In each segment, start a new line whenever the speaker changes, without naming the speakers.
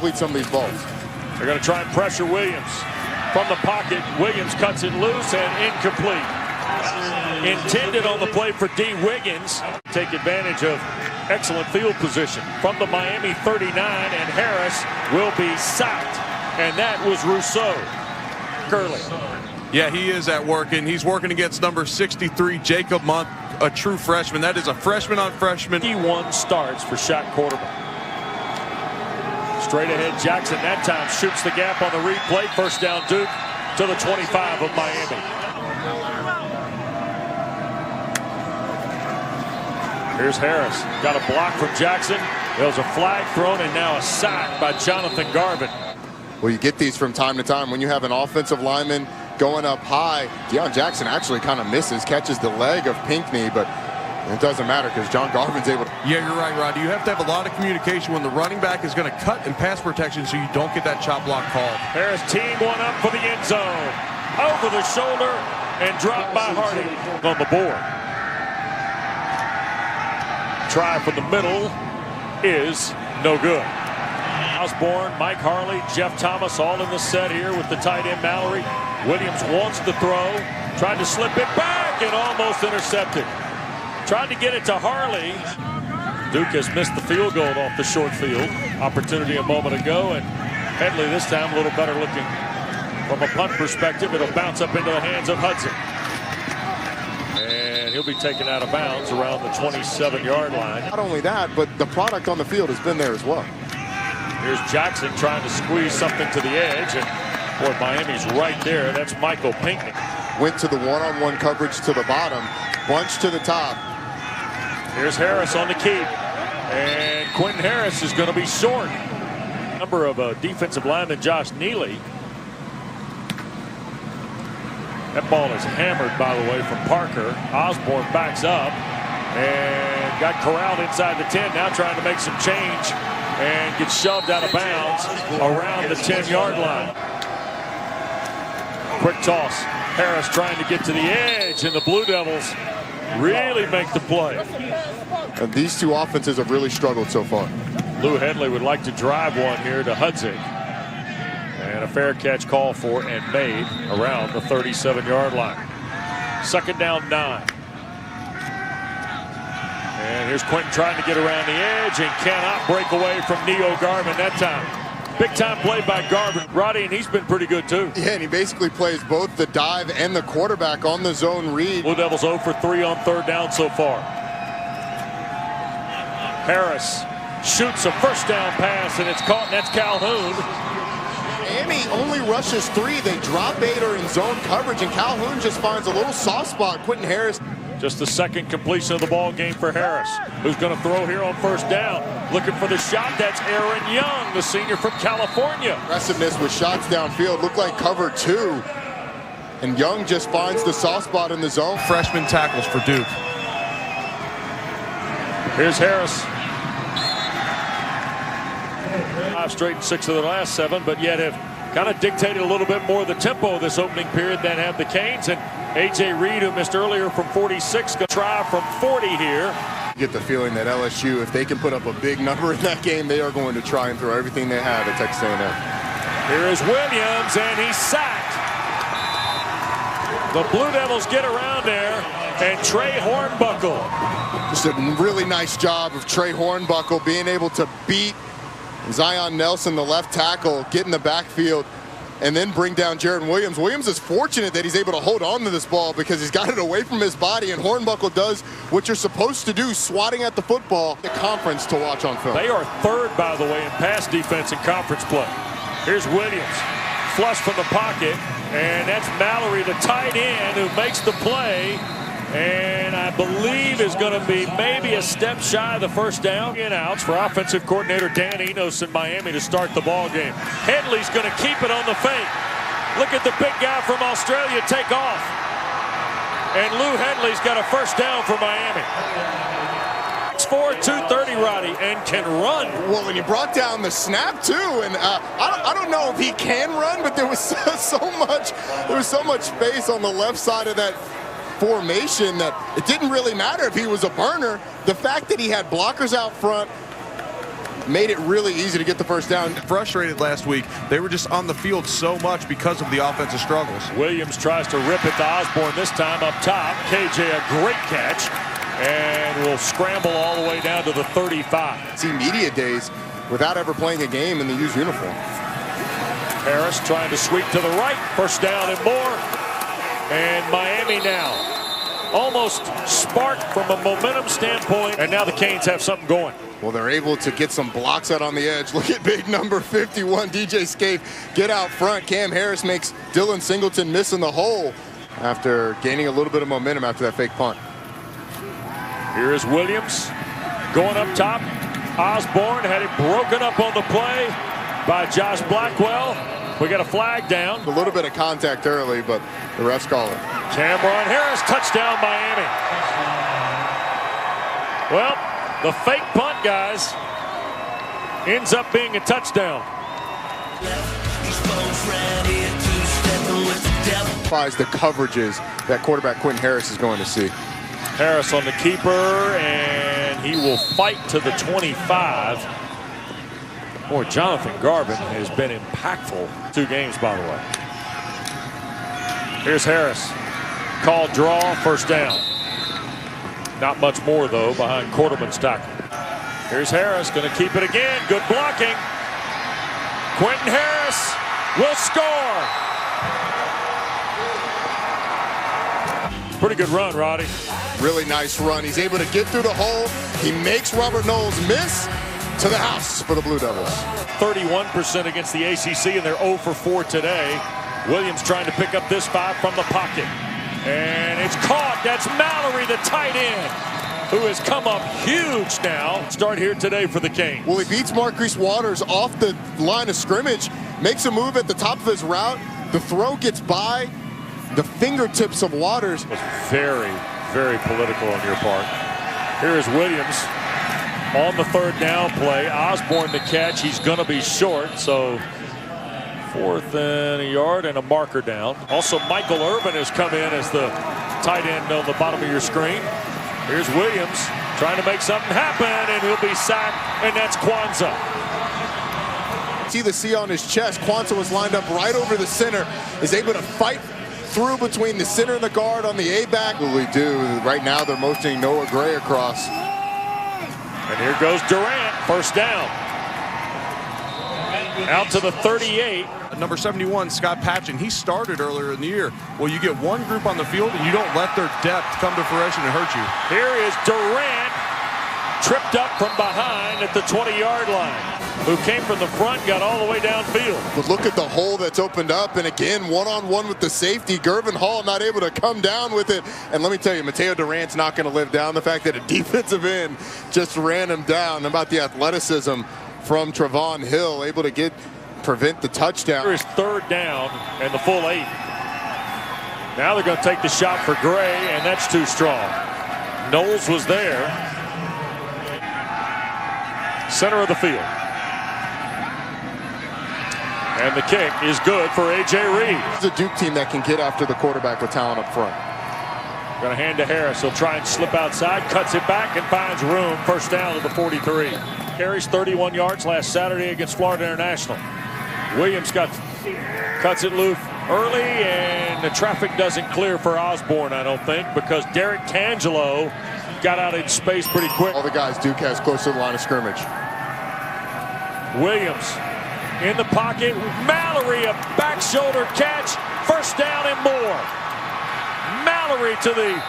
complete some of these balls.
They're going to try and pressure Williams. From the pocket, Williams cuts it loose and incomplete. Intended on the play for D. Wiggins. Take advantage of excellent field position from the Miami 39, and Harris will be sacked. And that was Rousseau. Curley.
Yeah, he is at work, and he's working against number 63, Jacob Monk, a true freshman. That is a freshman on freshman.
51 starts for Shaq quarterback. Straight ahead, Jackson that time shoots the gap on the replay. First down, Duke to the 25 of Miami. Here's Harris. Got a block from Jackson. There was a flag thrown and now a sack by Jonathan Garvin.
Well, you get these from time to time when you have an offensive lineman going up high. Deion Jackson actually kind of misses, catches the leg of Pinckney, but it doesn't matter because John Garvin's able to.
Yeah, you're right, Rod. You have to have a lot of communication when the running back is going to cut in pass protection so you don't get that chop block called.
Harris team one up for the end zone. Over the shoulder and dropped by Hardy on the board. Try from the middle is no good. Osborne, Mike Harley, Jeff Thomas all in the set here with the tight end Malory. Williams wants to throw, tried to slip it back and almost intercepted. Tried to get it to Harley. Duke has missed the field goal off the short field. Opportunity a moment ago, and Headley this time a little better looking from a punt perspective. It'll bounce up into the hands of Hudson. And he'll be taken out of bounds around the 27-yard line.
Not only that, but the product on the field has been there as well.
Here's Jackson trying to squeeze something to the edge, and boy, Miami's right there. That's Michael Pinckney.
Went to the one-on-one coverage to the bottom, bunch to the top.
Here's Harris on the keep, and Quentin Harris is going to be short. Number of defensive lineman Josh Neely. That ball is hammered, by the way, from Parker. Osborne backs up and got corralled inside the 10. Now trying to make some change and gets shoved out of bounds around the 10-yard line. Quick toss. Harris trying to get to the edge, and the Blue Devils really make the play.
And these two offenses have really struggled so far.
Lou Headley would like to drive one here to Hudzik. And a fair catch call for and made around the 37-yard line. Second down 9. And here's Quentin trying to get around the edge and cannot break away from Neo Garvin that time. Big time play by Garvin. Roddy, and he's been pretty good too.
Yeah, and he basically plays both the dive and the quarterback on the zone read.
Blue Devils 0 for 3 on third down so far. Harris shoots a first down pass, and it's caught, and that's Calhoun.
Miami only rushes 3. They drop 8 or in zone coverage, and Calhoun just finds a little soft spot. Quentin Harris.
Just the second completion of the ball game for Harris, who's going to throw here on first down. Looking for the shot. That's Aaron Young, the senior from California.
Aggressiveness with shots downfield. Looked like cover 2. And Young just finds the soft spot in the zone.
Freshman tackles for Duke.
Here's Harris. 5 straight and 6 of the last 7, but yet have kind of dictated a little bit more of the tempo of this opening period than have the Canes. And A.J. Reed, who missed earlier from 46, going to try from 40 here.
You get the feeling that LSU, if they can put up a big number in that game, they are going to try and throw everything they have at Texas A&M.
Here is Williams, and he's sacked. The Blue Devils get around there, and Trey Hornbuckle.
Just a really nice job of Trey Hornbuckle being able to beat Zion Nelson, the left tackle, get in the backfield, and then bring down Jared Williams. Williams is fortunate that he's able to hold on to this ball because he's got it away from his body, and Hornbuckle does what you're supposed to do, swatting at the football. The conference to watch on film.
They are third, by the way, in pass defense in conference play. Here's Williams, flush from the pocket, and that's Malory, the tight end, who makes the play, and I believe is going to be maybe a step shy of the first down. In outs for offensive coordinator Dan Enos in Miami to start the ball game. Headley's going to keep it on the fake. Look at the big guy from Australia take off. And Lou Headley's got a first down for Miami. 6'4", 230, Roddy, and can run.
Well, when you brought down the snap too, and I don't know if he can run, but there was so much space on the left side of that formation that it didn't really matter if he was a burner. The fact that he had blockers out front, made it really easy to get the first down.
Frustrated last week. They were just on the field so much because of the offensive struggles.
Williams tries to rip it to Osborne this time up top. KJ a great catch and will scramble all the way down to the 35.
See media days without ever playing a game in the used uniform.
Harris trying to sweep to the right. First down and more. And Miami now almost sparked from a momentum standpoint. And now the Canes have something going.
Well, they're able to get some blocks out on the edge. Look at big number 51, DJ Scaife, get out front. Cam Harris makes Dylan Singleton miss in the hole after gaining a little bit of momentum after that fake punt.
Here is Williams going up top. Osborne had it broken up on the play by Josh Blackwell. We got a flag down.
A little bit of contact early, but the refs call it.
Cameron Harris, touchdown Miami. Well, the fake punt, guys, ends up being a touchdown.
Applies the coverages that quarterback Quentin Harris is going to see.
Harris on the keeper, and he will fight to the 25. Boy, Jonathan Garvin has been impactful 2 games, by the way. Here's Harris. Called draw, first down. Not much more, though, behind Quarterman's tackle. Here's Harris, going to keep it again. Good blocking. Quentin Harris will score. Pretty good run, Roddy.
Really nice run. He's able to get through the hole. He makes Robert Knowles miss. To the house for the Blue Devils.
31% against the ACC, and they're 0 for 4 today. Williams trying to pick up this 5 from the pocket. And it's caught. That's Malory, the tight end, who has come up huge now. Start here today for the Canes.
Well, he beats Marquise Waters off the line of scrimmage, makes a move at the top of his route. The throw gets by the fingertips of Waters.
It was very, very political on your part. Here is Williams on the 3rd down play. Osborne the catch. He's going to be short, so 4th and a yard and a marker down. Also, Michael Irvin has come in as the tight end on the bottom of your screen. Here's Williams trying to make something happen, and he'll be sacked, and that's Kwanzaa.
See the C on his chest. Kwanzaa was lined up right over the center, is able to fight through between the center and the guard on the A-back. What we do right now, they're motioning Noah Gray across.
And here goes Durant, first down. Out to the 38.
Number 71, Scott Patchen, he started earlier in the year. Well, you get one group on the field and you don't let their depth come to fruition and hurt you.
Here is Durant, tripped up from behind at the 20-yard line. Who came from the front, got all the way downfield.
But look at the hole that's opened up, and again, one-on-one with the safety. Gervin Hall not able to come down with it. And let me tell you, Mateo Durant's not going to live down the fact that a defensive end just ran him down. About the athleticism from Trevon Hill, able to prevent the touchdown.
Here is 3rd down and the full 8. Now they're going to take the shot for Gray, and that's too strong. Knowles was there. Center of the field. And the kick is good for A.J. Reed.
It's a Duke team that can get after the quarterback with talent up front.
Going to hand to Harris. He'll try and slip outside, cuts it back, and finds room. First down to the 43. Carries 31 yards last Saturday against Florida International. Williams cuts it loose early, and the traffic doesn't clear for Osborne, I don't think, because Derek Tangelo got out in space pretty quick.
All the guys Duke has close to the line of scrimmage.
Williams in the pocket. Malory, a back shoulder catch. First down and more. Malory to the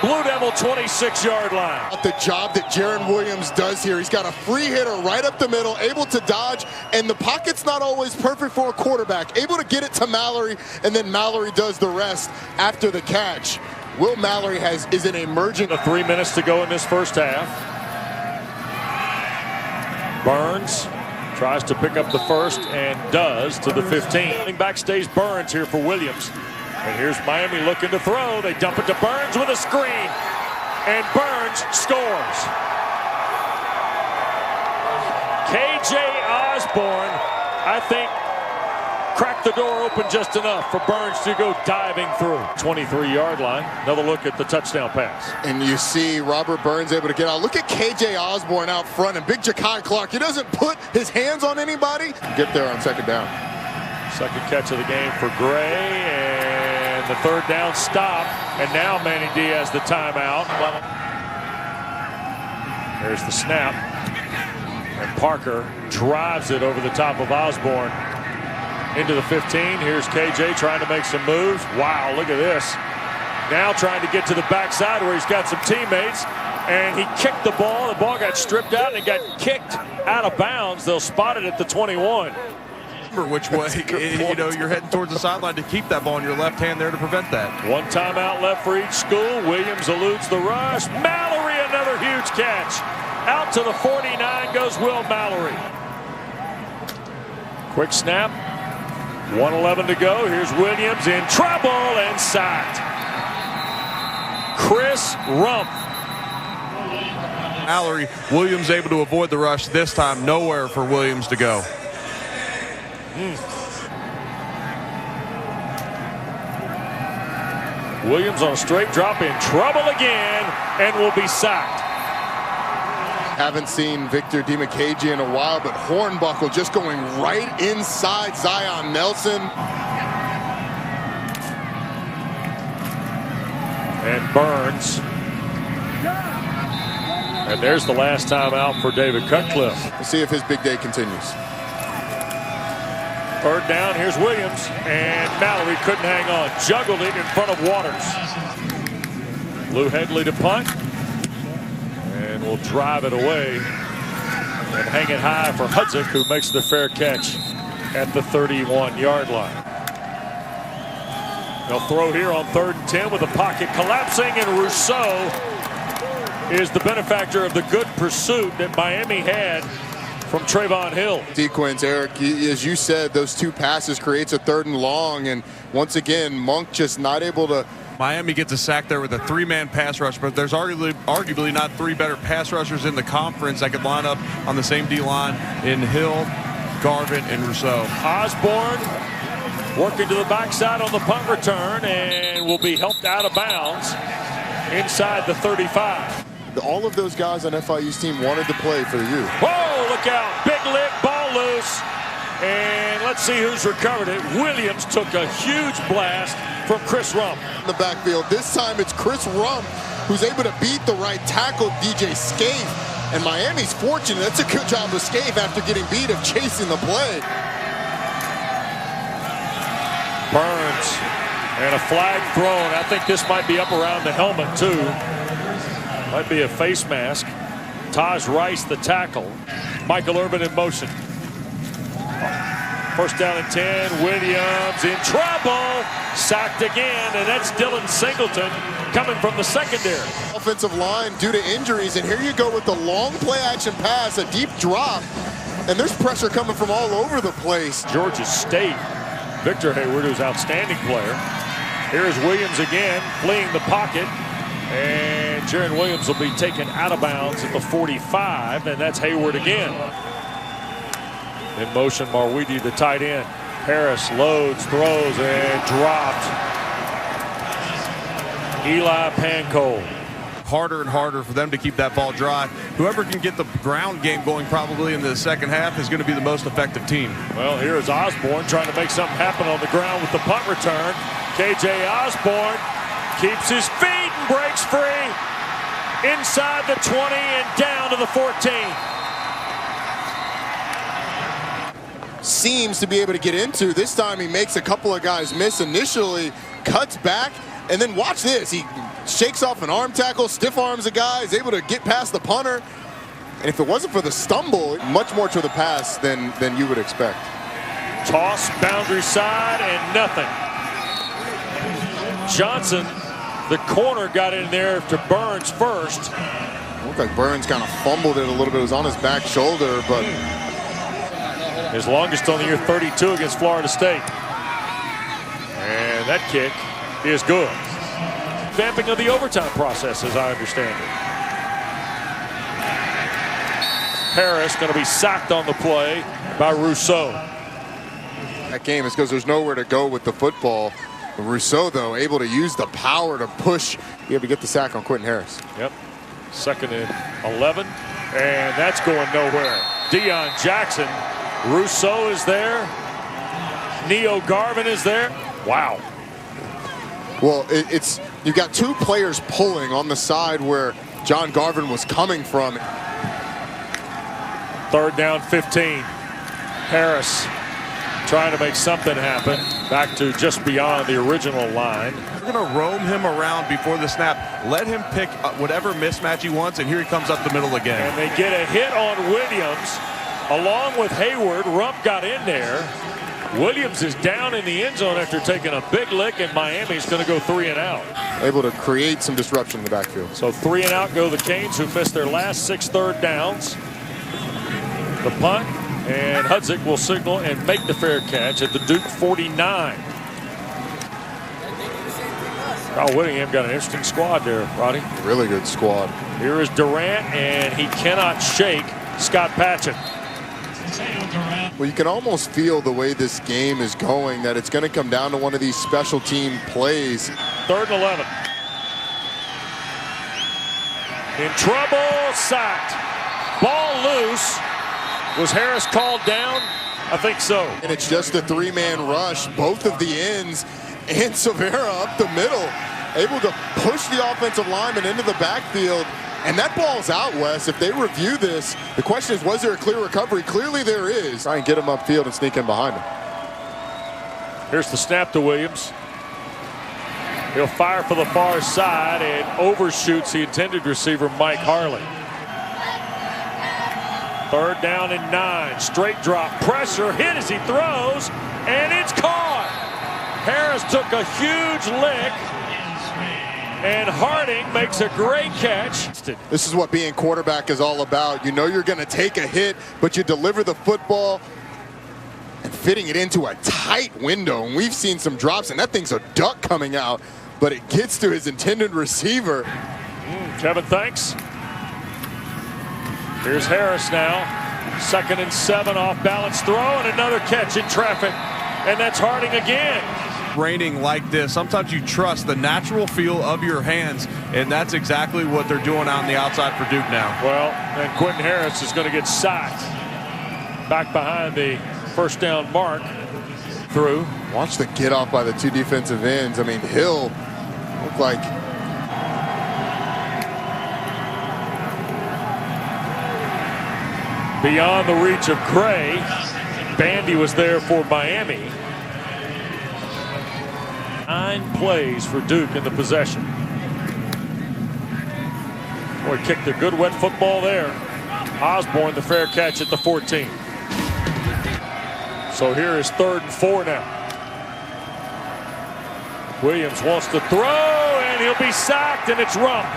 Blue Devil 26-yard line.
The job that Jaron Williams does here. He's got a free hitter right up the middle, able to dodge, and the pocket's not always perfect for a quarterback. Able to get it to Malory, and then Malory does the rest after the catch. Will Malory is an emerging.
3 minutes to go in this first half. Burns tries to pick up the first and does to the 15. Back stays Burns here for Williams. And here's Miami looking to throw. They dump it to Burns with a screen. And Burns scores. KJ Osborne, I think, cracked the door open just enough for Burns to go diving through. 23-yard line. Another look at the touchdown pass.
And you see Robert Burns able to get out. Look at KJ Osborne out front and big Ja'Kai Clark. He doesn't put his hands on anybody. Get there on second down.
Second catch of the game for Gray, and the third down stop. And now Manny Diaz the timeout. There's the snap. And Parker drives it over the top of Osborne into the 15. Here's KJ trying to make some moves. Wow, look at this. Now trying to get to the backside where he's got some teammates. And he kicked the ball. The ball got stripped out and it got kicked out of bounds. They'll spot it at the 21.
Which way, you know, you're heading towards the sideline to keep that ball in your left hand there to prevent that.
One timeout left for each school. Williams eludes the rush. Malory, another huge catch. Out to the 49 goes Will Malory. Quick snap. 1:11 to go. Here's Williams in trouble and sacked. Chris Rumpf.
Malory, Williams able to avoid the rush this time. Nowhere for Williams to go.
Williams on a straight drop, in trouble again, and will be sacked.
Haven't seen Victor Dimukeje in a while, but Hornbuckle just going right inside Zion Nelson.
And Burns. And there's the last time out for David Cutcliffe.
We'll see if his big day continues.
Third down, here's Williams, and Malory couldn't hang on. Juggled it in front of Waters. Lou Headley to punt. And will drive it away. And hang it high for Hudzik, who makes the fair catch at the 31-yard line. They'll throw here on 3rd and 10 with the pocket collapsing, and Rousseau is the benefactor of the good pursuit that Miami had from Trayvon Hill.
Sequence, Eric, as you said, those two passes creates a 3rd and long, and once again, Monk just not able to.
Miami gets a sack there with a 3-man pass rush, but there's arguably not 3 better pass rushers in the conference that could line up on the same D-line in Hill, Garvin, and Rousseau.
Osborne working to the backside on the punt return and will be helped out of bounds inside the 35.
All of those guys on FIU's team wanted to play for the U.
Whoa, look out. Big lick, ball loose. And let's see who's recovered it. Williams took a huge blast from Chris Rumpf.
In the backfield, this time it's Chris Rumpf who's able to beat the right tackle, DJ Scaife. And Miami's fortunate. That's a good job of Scaife after getting beat of chasing the play.
Burns and a flag thrown. I think this might be up around the helmet too. Might be a face mask. Taj Rice, the tackle. Michael Irvin in motion. First down and 10. Williams in trouble. Sacked again, and that's Dylan Singleton coming from the secondary.
Offensive line due to injuries, and here you go with the long play action pass, a deep drop, and there's pressure coming from all over the place.
Georgia State. Victor Hayward, who's an outstanding player. Here's Williams again, fleeing the pocket. And Jaron Williams will be taken out of bounds at the 45, and that's Hayward again. In motion, Marwidi, the tight end. Harris loads, throws, and dropped. Eli Pankow.
Harder and harder for them to keep that ball dry. Whoever can get the ground game going probably in the second half is going to be the most effective team.
Well, here is Osborne trying to make something happen on the ground with the punt return. KJ Osborne keeps his feet and breaks free inside the 20 and down to the 14.
Seems to be able to get into. This time he makes a couple of guys miss initially, cuts back, and then watch this. He shakes off an arm tackle, stiff arms a guy, is able to get past the punter. And if it wasn't for the stumble, much more to the pass than you would expect.
Toss, boundary side, and nothing. Johnson, the corner, got in there to Burns first.
Looked like Burns kind of fumbled it a little bit. It was on his back shoulder, but
his longest on the year, 32 against Florida State. And that kick is good. Vamping of the overtime process, as I understand it. Harris going to be sacked on the play by Rousseau.
That game is because there's nowhere to go with the football. Rousseau, though, able to use the power to push. Be able to get the sack on Quentin Harris.
Yep. 2nd and 11. And that's going nowhere. Deion Jackson. Rousseau is there. Neo Garvin is there. Wow.
Well, you've got two players pulling on the side where John Garvin was coming from.
3rd down, 15. Harris trying to make something happen. Back to just beyond the original line.
We're going to roam him around before the snap. Let him pick whatever mismatch he wants, and here he comes up the middle again.
And they get a hit on Williams along with Hayward. Rump got in there. Williams is down in the end zone after taking a big lick, and Miami's going to go 3 and out.
Able to create some disruption in the backfield.
So 3 and out go the Canes, who missed their last 6 third downs. The punt, and Hudzik will signal and make the fair catch at the Duke 49. Kyle Whittingham got an interesting squad there, Roddy.
Really good squad.
Here is Durant, and he cannot shake Scott Patchen.
Well, you can almost feel the way this game is going that it's going to come down to one of these special team plays.
3rd and 11. In trouble, sacked. Ball loose. Was Harris called down? I think so.
And it's just a 3-man rush. Both of the ends and Severa up the middle. Able to push the offensive lineman into the backfield. And that ball's out, Wes. If they review this, the question is, was there a clear recovery? Clearly there is. Try and get him upfield and sneak in behind him.
Here's the snap to Williams. He'll fire for the far side and overshoots the intended receiver, Mike Harley. 3rd down and 9. Straight drop. Pressure. Hit as he throws. And it's caught. Harris took a huge lick. And Harding makes a great catch.
This is what being quarterback is all about. You know you're going to take a hit, but you deliver the football and fitting it into a tight window. And we've seen some drops, and that thing's a duck coming out, but it gets to his intended receiver.
Kevin, thanks. Here's Harris now. 2nd and 7, off balance throw, and another catch in traffic. And that's Harding again.
Raining like this, sometimes you trust the natural feel of your hands, and that's exactly what they're doing out on the outside for Duke now.
Well, and Quentin Harris is going to get sacked back behind the 1st down mark. Through.
Watch the get off by the 2 defensive ends. I mean, Hill looked like
beyond the reach of Gray. Bandy was there for Miami. 9 plays for Duke in the possession. Boy, kicked a good wet football there. Osborne the fair catch at the 14. So here is 3rd and 4 now. Williams wants to throw, and he'll be sacked, and it's Rump.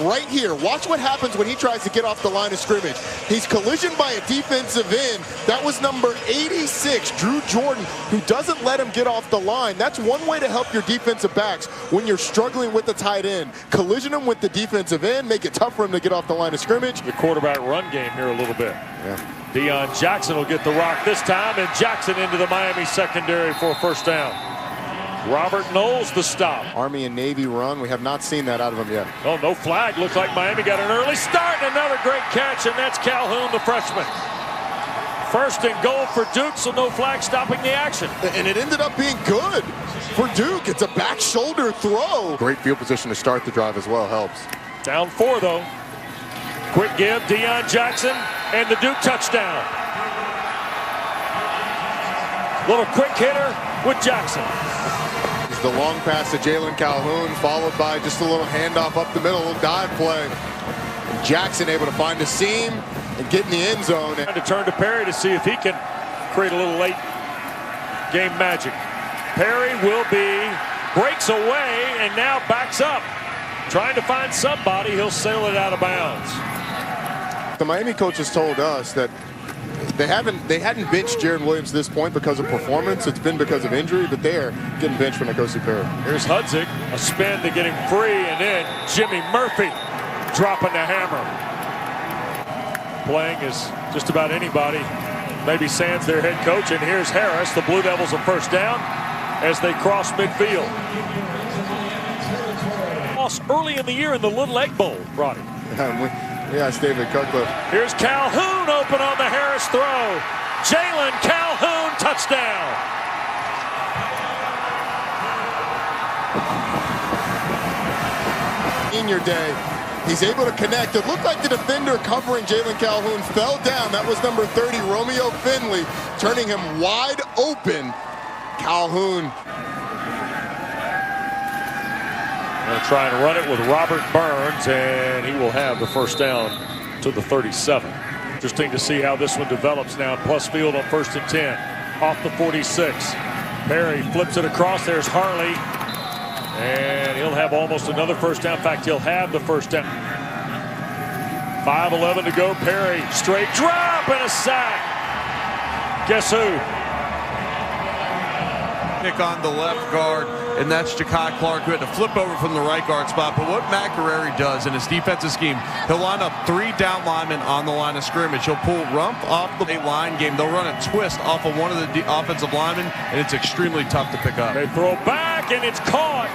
right here. Watch what happens when he tries to get off the line of scrimmage. He's collisioned by a defensive end. That was number 86, Drew Jordan, who doesn't let him get off the line. That's one way to help your defensive backs when you're struggling with the tight end. Collision him with the defensive end, make it tough for him to get off the line of scrimmage.
The quarterback run game here a little bit.
Yeah.
Deion Jackson will get the rock this time, and Jackson into the Miami secondary for a first down. Robert Knowles the stop.
Army and Navy run. We have not seen that out of him yet.
Oh, no flag. Looks like Miami got an early start. Another great catch, and that's Calhoun, the freshman. First and goal for Duke, so no flag stopping the action.
And it ended up being good for Duke. It's a back shoulder throw. Great field position to start the drive as well. Helps.
Down 4, though. Quick give, Deion Jackson, and the Duke touchdown. Little quick hitter with Jackson.
The long pass to Jalen Calhoun, followed by just a little handoff up the middle, a little dive play. And Jackson able to find a seam and get in the end zone.
Trying to turn to Perry to see if he can create a little late game magic. Perry will breaks away and now backs up. Trying to find somebody, he'll sail it out of bounds.
The Miami coaches told us that they hadn't benched Jaron Williams to this point because of performance. It's been because of injury, but they're getting benched when it goes to Perry.
Here's Hudzik, a spin to get him free, and then Jimmy Murphy dropping the hammer. Playing as just about anybody maybe Sands their head coach. And here's Harris. The Blue Devils a first down as they cross midfield. Lost early in the year in the Little Egg Bowl, Roddy.
Yeah, it's David Cutcliffe.
Here's Calhoun open on the Harris throw. Jalen Calhoun, touchdown.
Senior day, he's able to connect. It looked like the defender covering Jalen Calhoun fell down. That was number 30, Romeo Finley, turning him wide open. Calhoun.
Going to try and run it with Robert Burns, and he will have the first down to the 37. Interesting to see how this one develops now. Plus field on 1st and 10. Off the 46. Perry flips it across. There's Harley. And he'll have almost another first down. In fact, he'll have the first down. 5:11 to go. Perry, straight drop and a sack. Guess who?
Pick on the left guard, and that's Ja'Kai Clark, who had to flip over from the right guard spot. But what Matt Guerreri does in his defensive scheme, he'll line up 3 down linemen on the line of scrimmage. He'll pull Rump off the line game. They'll run a twist off of one of the offensive linemen, and it's extremely tough to pick up.
They throw back, and it's caught.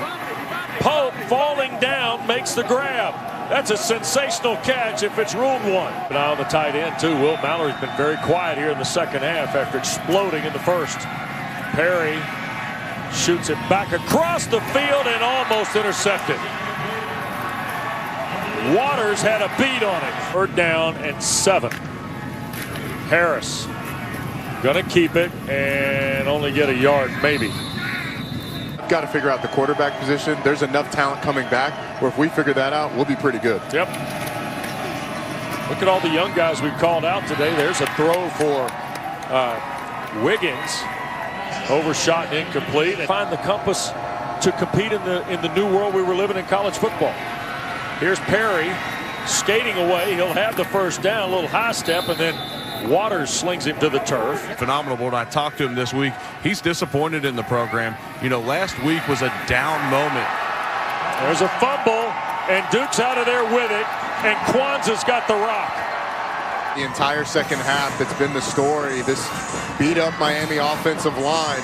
Pope falling down makes the grab. That's a sensational catch if it's ruled one. But now on the tight end, too. Will Malory's been very quiet here in the second half after exploding in the first. Perry shoots it back across the field and almost intercepted. Waters had a beat on it. 3rd down and 7. Harris gonna keep it and only get a yard, maybe.
Got to figure out the quarterback position. There's enough talent coming back where if we figure that out, we'll be pretty good.
Yep. Look at all the young guys we've called out today. There's a throw for Wiggins. Overshot and incomplete. And find the compass to compete in the new world we were living in college football. Here's Perry skating away. He'll have the first down. A little high step, and then Waters slings him to the turf.
Phenomenal. When I talked to him this week, he's disappointed in the program. You know, last week was a down moment.
There's a fumble, and Duke's out of there with it, and Kwanzaa's got the rock.
The entire second half, it's been the story. This beat-up Miami offensive line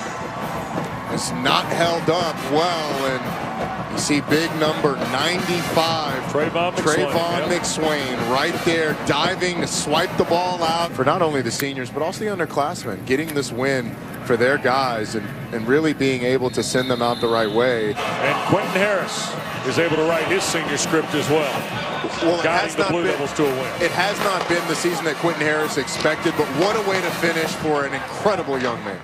is not held up well, and you see big number 95,
Trayvon
McSwain right there, diving to swipe the ball out for not only the seniors, but also the underclassmen, getting this win for their guys and really being able to send them out the right way.
And Quentin Harris is able to write his senior script as well.
Well,
guiding the Blue Devils to a win.
It has not been the season that Quentin Harris expected, but what a way to finish for an incredible young man.